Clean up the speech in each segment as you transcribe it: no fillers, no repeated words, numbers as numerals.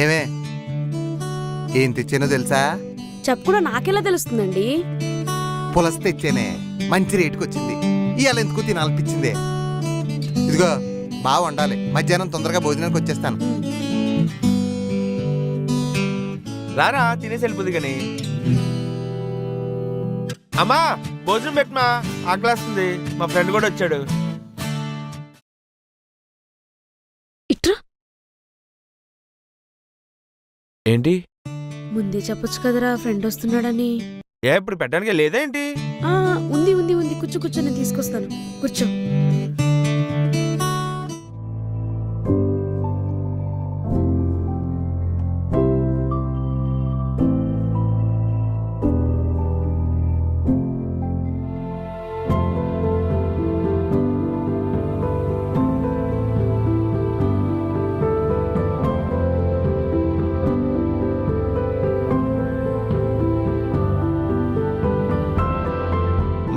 ఏమే ఏం తెచ్చానో తెలుసా? చెప్పకుండా నాకెలా తెలుస్తుందండి? పులస తెచ్చానే, మంచి రేటుకి వచ్చింది. ఇవాళ ఎందుకు తినాలనిపించిందే. ఇదిగో బాగా వండాలి, మధ్యాహ్నం తొందరగా భోజనానికి వచ్చేస్తాను. రారా తినేసి వెళ్ళిపోద్ది కానీ. అమ్మా భోజనం పెట్టమా, ఆకలేస్తుంది. మా ఫ్రెండ్ కూడా వచ్చాడు. ఇట్రా. ఏంటి ముందే చెప్పొచ్చు కదరా ఫ్రెండ్ వస్తున్నాడని. ఏ ఇప్పుడు పెట్టడానికి లేదా ఏంటి? ఉంది ఉంది ఉంది, కూర్చో నేను తీసుకొస్తాను, కూర్చో.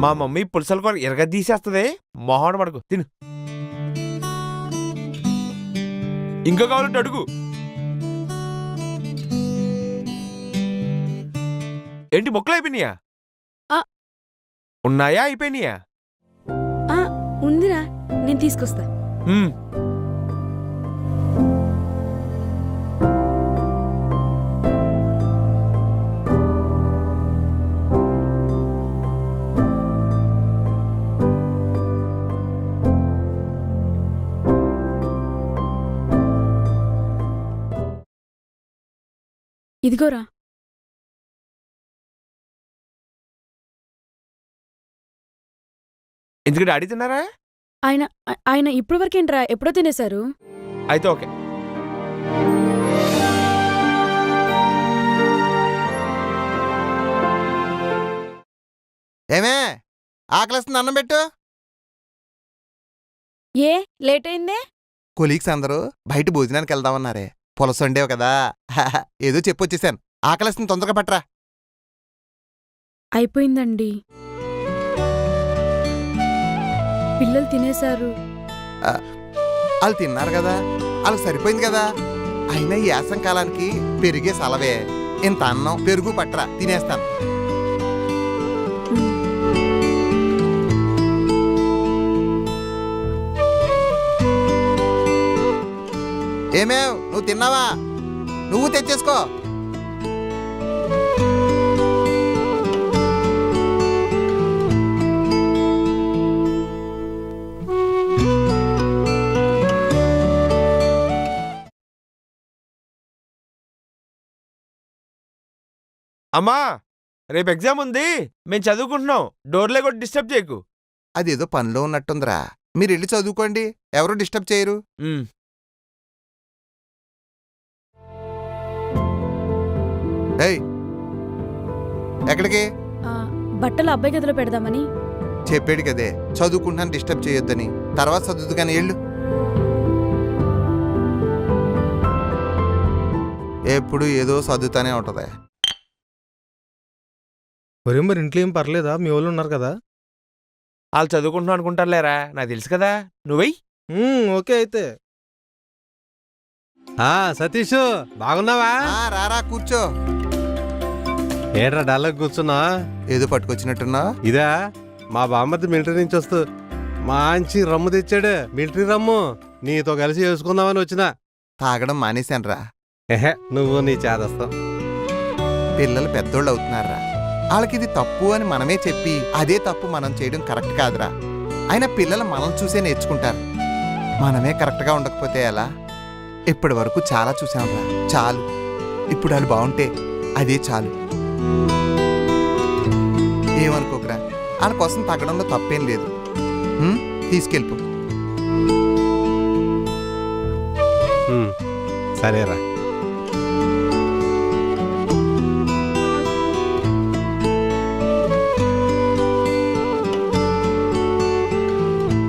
మా మమ్మీ పులసల కూర ఎరగ తీసేస్తుంది. మొహాడు పడుకు తిను. ఇంకా కావాలంటే అడుగు. ఏంటి మొక్కలు అయిపోయినాయా? ఉన్నాయా అయిపోయినాయా? ఉందిరా, నేను తీసుకొస్తా. ఇదిగోరా. ఎందుకు డాడీ తిన్నారా? ఆయన ఆయన ఇప్పుడు వరకేంట్రా, ఎప్పుడో తినేశారు. అయితే ఓకే. ఏమే ఆకలిస్తుంది, అన్నం పెట్టు. ఏ లేట్ అయిందే? కొలీగ్స్ అందరూ బయట భోజనానికి వెళ్దామన్నారే, పులస వండేవు కదా, ఏదో చెప్పొచ్చేసాను. ఆకలిస్తుంది, తొందరగా పట్టరా. అయిపోయిందండి, పిల్లలు తినేశారు. వాళ్ళు తిన్నారు కదా, వాళ్ళకి సరిపోయింది కదా. అయినా ఈ యాసం కాలానికి పెరిగే సలవే. ఇంత అన్నం పెరుగు పట్టరా, తినేస్తాను. ఏమేవ్ నువ్వు తిన్నావా? నువ్వు తెచ్చేసుకో. అమ్మా రేపు ఎగ్జామ్ ఉంది, మేము చదువుకుంటున్నాం. డోర్లే కూడా డిస్టర్బ్ చేయకు. అదేదో పనిలో ఉన్నట్టుందిరా, మీరు వెళ్ళి చదువుకోండి, ఎవరు డిస్టర్బ్ చేయరు. ఏయ్ ఎక్కడికి? బట్టలు అబ్బాయి గదిలో పెడదామని. చెప్పాడు కదే చదువుకుంటున్నాను, డిస్టర్బ్ చేయొద్దని. తర్వాత చదువుతూ కానీ వెళ్ళు. ఎప్పుడు ఏదో చదువుతానే ఉంటది. మరి ఇంట్లో ఏం పర్లేదా? మీ వాళ్ళు ఉన్నారు కదా. వాళ్ళు చదువుకుంటున్నాం అనుకుంటారులేరా, నాకు తెలుసు కదా. నువ్వెయ్యి. ఓకే అయితే. సతీష్ బాగున్నావా? రారా కూర్చో. ఏడ్రా డల్లకు కూర్చున్నా? ఏదో పట్టుకొచ్చినట్టున్నా. ఇదా మా బామ్మర్ది మిలిటరీ నుంచి వస్తూ మంచి రమ్ము తెచ్చాడు, మిలిటరీ రమ్ము. నీతో కలిసి వేసుకుందామని వచ్చినా. తాగడం మానేశానురా. నువ్వు నీ చేదస్తావు. పిల్లలు పెద్దోళ్ళు అవుతున్నారా, వాళ్ళకి ఇది తప్పు అని మనమే చెప్పి అదే తప్పు మనం చేయడం కరెక్ట్ కాదురా. అయినా పిల్లలు మనల్ని చూసే నేర్చుకుంటారు. మనమే కరెక్ట్గా ఉండకపోతే ఎలా? ఇప్పటి వరకు చాలా చూసాంరా, చాలు. ఇప్పుడు వాళ్ళు బాగుంటే అదే చాలు. ఏమనుకోకరా, వాళ్ళ కోసం తగ్గడంలో తప్పేం లేదు. తీసుకెళ్ళిపో. సరేరా.